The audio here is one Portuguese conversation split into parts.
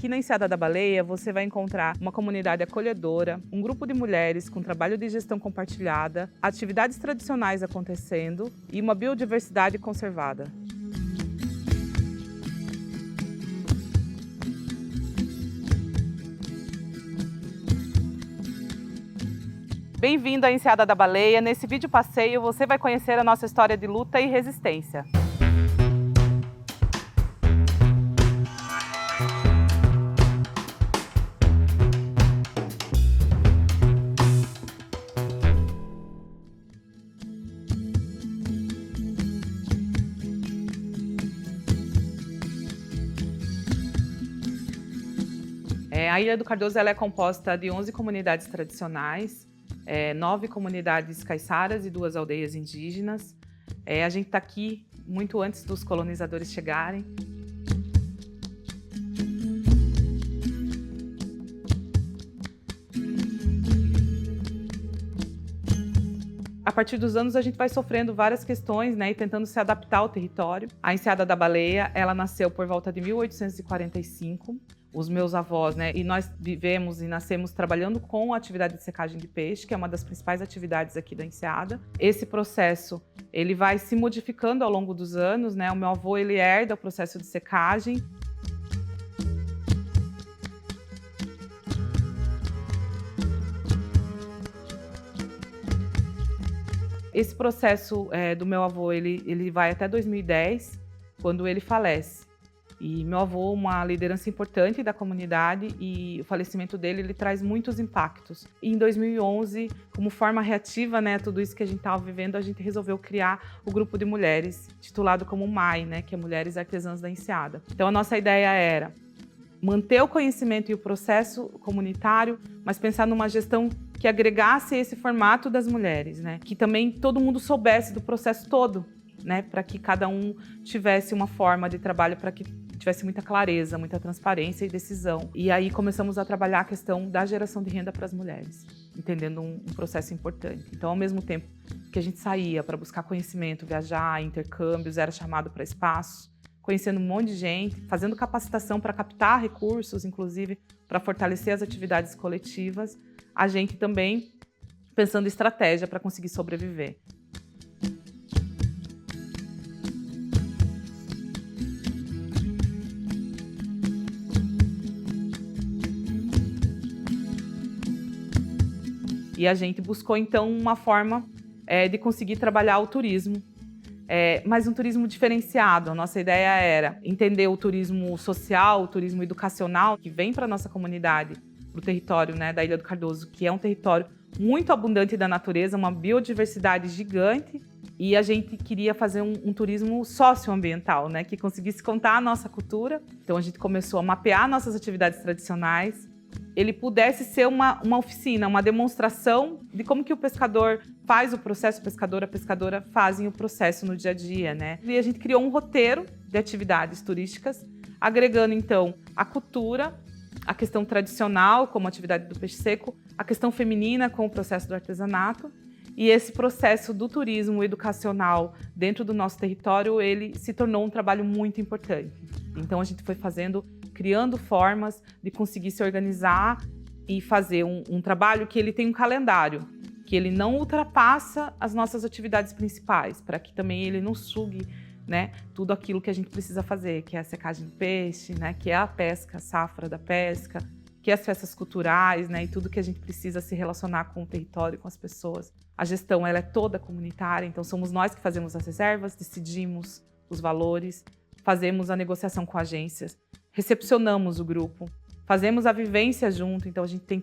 Aqui na Enseada da Baleia, você vai encontrar uma comunidade acolhedora, um grupo de mulheres com trabalho de gestão compartilhada, atividades tradicionais acontecendo e uma biodiversidade conservada. Bem-vindo à Enseada da Baleia. Nesse vídeo passeio, você vai conhecer a nossa história de luta e resistência. A Ilha do Cardoso ela é composta de 11 comunidades tradicionais, 9 comunidades caiçaras e 2 aldeias indígenas. A gente está aqui muito antes dos colonizadores chegarem. A partir dos anos a gente vai sofrendo várias questões, e tentando se adaptar ao território. A Enseada da Baleia, ela nasceu por volta de 1845. Os meus avós, e nós vivemos e nascemos trabalhando com a atividade de secagem de peixe, que é uma das principais atividades aqui da Enseada. Esse processo, ele vai se modificando ao longo dos anos, O meu avô, ele herda o processo de secagem. Esse processo do meu avô, ele vai até 2010, quando ele falece. E meu avô, uma liderança importante da comunidade, e o falecimento dele, ele traz muitos impactos. E em 2011, como forma reativa, a tudo isso que a gente estava vivendo, a gente resolveu criar o grupo de mulheres, titulado como MAI, que é Mulheres Artesãs da Enseada. Então a nossa ideia era manter o conhecimento e o processo comunitário, mas pensar numa gestão que agregasse esse formato das mulheres, que também todo mundo soubesse do processo todo, para que cada um tivesse uma forma de trabalho, para que tivesse muita clareza, muita transparência e decisão. E aí começamos a trabalhar a questão da geração de renda para as mulheres, entendendo um processo importante. Então, ao mesmo tempo que a gente saía para buscar conhecimento, viajar, intercâmbios, era chamado para espaços, conhecendo um monte de gente, fazendo capacitação para captar recursos, inclusive para fortalecer as atividades coletivas, a gente também pensando em estratégia para conseguir sobreviver. E a gente buscou, então, uma forma de conseguir trabalhar o turismo, mas um turismo diferenciado. A nossa ideia era entender o turismo social, o turismo educacional, que vem para a nossa comunidade, para o território da Ilha do Cardoso, que é um território muito abundante da natureza, uma biodiversidade gigante, e a gente queria fazer um turismo socioambiental, que conseguisse contar a nossa cultura. Então a gente começou a mapear nossas atividades tradicionais, ele pudesse ser uma oficina, uma demonstração de como que o pescador faz o processo, a pescadora fazem o processo no dia a dia, E a gente criou um roteiro de atividades turísticas, agregando, então, a cultura, a questão tradicional, como a atividade do peixe seco, a questão feminina com o processo do artesanato, e esse processo do turismo educacional dentro do nosso território, ele se tornou um trabalho muito importante. Então, a gente foi criando formas de conseguir se organizar e fazer um trabalho que ele tem um calendário, que ele não ultrapassa as nossas atividades principais, para que também ele não sugue tudo aquilo que a gente precisa fazer, que é a secagem do peixe, que é a pesca, a safra da pesca, que é as festas culturais, e tudo que a gente precisa se relacionar com o território, com as pessoas. A gestão ela é toda comunitária, então somos nós que fazemos as reservas, decidimos os valores, fazemos a negociação com agências, recepcionamos o grupo, fazemos a vivência junto. Então a gente tem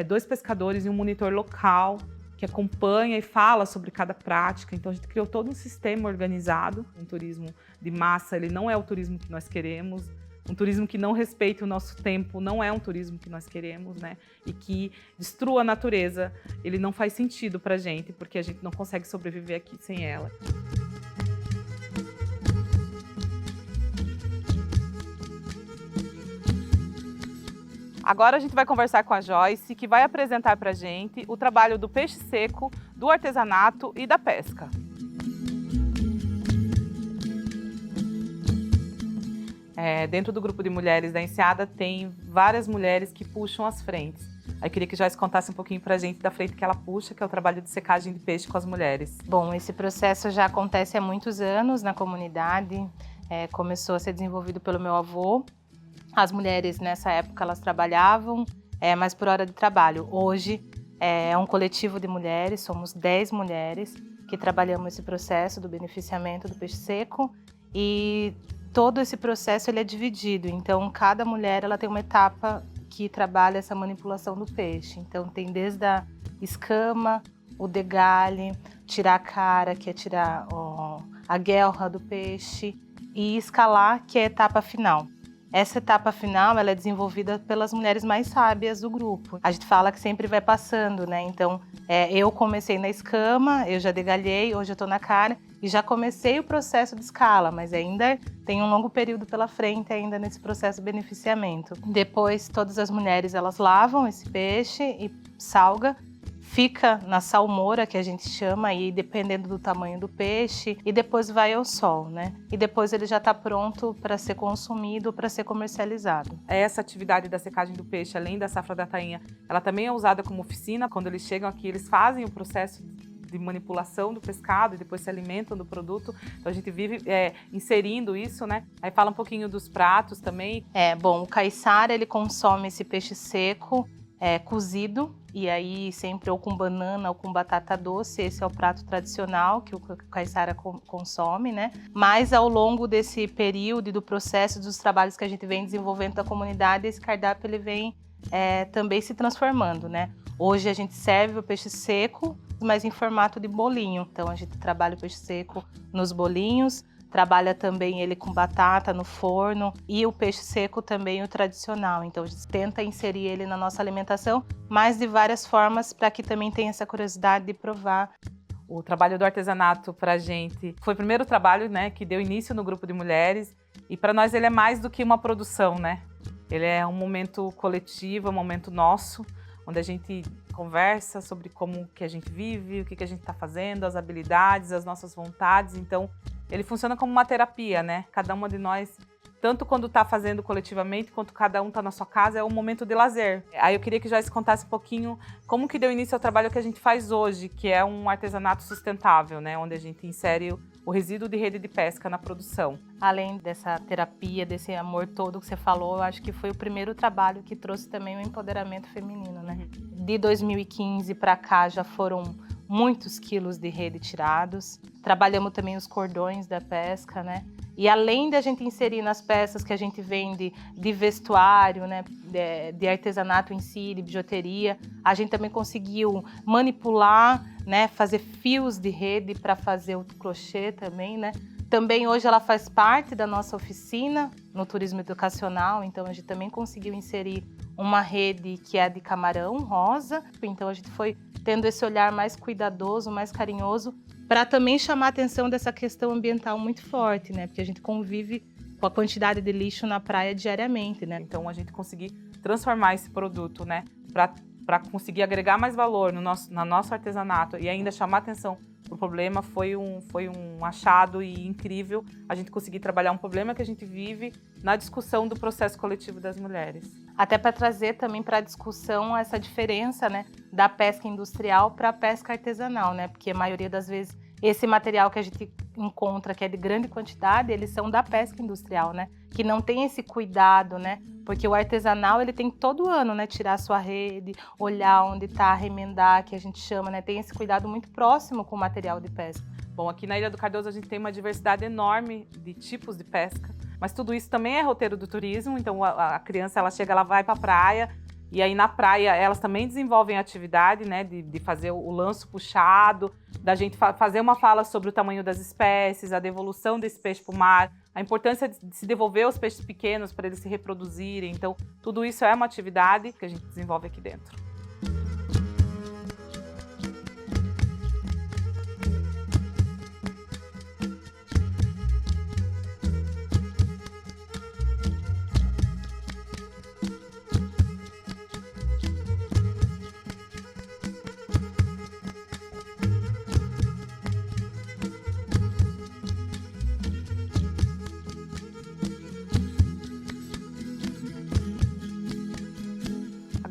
2 pescadores e um monitor local que acompanha e fala sobre cada prática. Então a gente criou todo um sistema organizado. Um turismo de massa, ele não é o turismo que nós queremos. Um turismo que não respeita o nosso tempo não é um turismo que nós queremos, E que destrua a natureza, ele não faz sentido pra gente, porque a gente não consegue sobreviver aqui sem ela. Agora a gente vai conversar com a Joyce, que vai apresentar pra gente o trabalho do peixe seco, do artesanato e da pesca. Dentro do grupo de mulheres da Enseada tem várias mulheres que puxam as frentes. Aí queria que Joyce contasse um pouquinho pra gente da frente que ela puxa, que é o trabalho de secagem de peixe com as mulheres. Bom, esse processo já acontece há muitos anos na comunidade, começou a ser desenvolvido pelo meu avô. As mulheres nessa época elas trabalhavam, mas por hora de trabalho. Hoje é um coletivo de mulheres, somos 10 mulheres que trabalhamos esse processo do beneficiamento do peixe seco e todo esse processo ele é dividido, então cada mulher ela tem uma etapa que trabalha essa manipulação do peixe. Então tem desde a escama, o degalhe, tirar a cara, que é tirar a guelra do peixe, e escalar, que é a etapa final. Essa etapa final ela é desenvolvida pelas mulheres mais sábias do grupo. A gente fala que sempre vai passando, né? Então, eu comecei na escama, eu já degalhei, hoje eu estou na cara e já comecei o processo de escala, mas ainda tem um longo período pela frente ainda nesse processo de beneficiamento. Depois, todas as mulheres elas lavam esse peixe e salga. Fica na salmoura, que a gente chama, aí dependendo do tamanho do peixe, e depois vai ao sol, né? E depois ele já está pronto para ser consumido, para ser comercializado. Essa atividade da secagem do peixe, além da safra da tainha, ela também é usada como oficina. Quando eles chegam aqui, eles fazem o processo de manipulação do pescado e depois se alimentam do produto. Então a gente vive inserindo isso, né? Aí fala um pouquinho dos pratos também. Bom, o caiçara, ele consome esse peixe seco, cozido, e aí sempre ou com banana ou com batata doce. Esse é o prato tradicional que o caiçara consome, né? Mas ao longo desse período e do processo dos trabalhos que a gente vem desenvolvendo da comunidade, esse cardápio ele vem também se transformando, né? Hoje a gente serve o peixe seco, mas em formato de bolinho. Então a gente trabalha o peixe seco nos bolinhos, trabalha também ele com batata no forno e o peixe seco também o tradicional. Então a gente tenta inserir ele na nossa alimentação, mas de várias formas para que também tenha essa curiosidade de provar. O trabalho do artesanato para a gente foi o primeiro trabalho, né, que deu início no grupo de mulheres, e para nós ele é mais do que uma produção, né? Ele é um momento coletivo, é um momento nosso, onde a gente conversa sobre como que a gente vive, o que a gente está fazendo, as habilidades, as nossas vontades. Então ele funciona como uma terapia, né? Cada uma de nós, tanto quando está fazendo coletivamente, quanto cada um está na sua casa, é um momento de lazer. Aí eu queria que Joyce contasse um pouquinho como que deu início ao trabalho que a gente faz hoje, que é um artesanato sustentável, né? Onde a gente insere o resíduo de rede de pesca na produção. Além dessa terapia, desse amor todo que você falou, eu acho que foi o primeiro trabalho que trouxe também o empoderamento feminino, né? De 2015 para cá já foram muitos quilos de rede tirados. Trabalhamos também os cordões da pesca, né? E além da gente inserir nas peças que a gente vende de vestuário, né, de artesanato em si, de bijuteria, a gente também conseguiu manipular, né, fazer fios de rede para fazer o crochê também, né? Também hoje ela faz parte da nossa oficina no turismo educacional, então a gente também conseguiu inserir uma rede que é de camarão rosa, então a gente foi tendo esse olhar mais cuidadoso, mais carinhoso, para também chamar a atenção dessa questão ambiental muito forte, né? Porque a gente convive com a quantidade de lixo na praia diariamente, né? Então a gente conseguir transformar esse produto, né, para conseguir agregar mais valor no nosso artesanato e ainda chamar atenção para o problema, foi um achado e incrível a gente conseguir trabalhar um problema que a gente vive na discussão do processo coletivo das mulheres. Até para trazer também para a discussão essa diferença, né, da pesca industrial para a pesca artesanal, né? Porque a maioria das vezes esse material que a gente encontra, que é de grande quantidade, eles são da pesca industrial, né? Que não tem esse cuidado, né? Porque o artesanal, ele tem todo ano, né? Tirar a sua rede, olhar onde está, remendar, que a gente chama, né? Tem esse cuidado muito próximo com o material de pesca. Bom, aqui na Ilha do Cardoso a gente tem uma diversidade enorme de tipos de pesca, mas tudo isso também é roteiro do turismo, então a criança, ela chega, ela vai para a praia, e aí na praia elas também desenvolvem a atividade, né, de fazer o lanço puxado, da gente fazer uma fala sobre o tamanho das espécies, a devolução desse peixe para o mar, a importância de se devolver os peixes pequenos para eles se reproduzirem. Então, tudo isso é uma atividade que a gente desenvolve aqui dentro.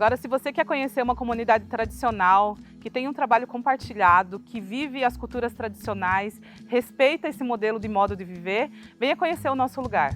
Agora, se você quer conhecer uma comunidade tradicional, que tem um trabalho compartilhado, que vive as culturas tradicionais, respeita esse modelo de modo de viver, venha conhecer o nosso lugar.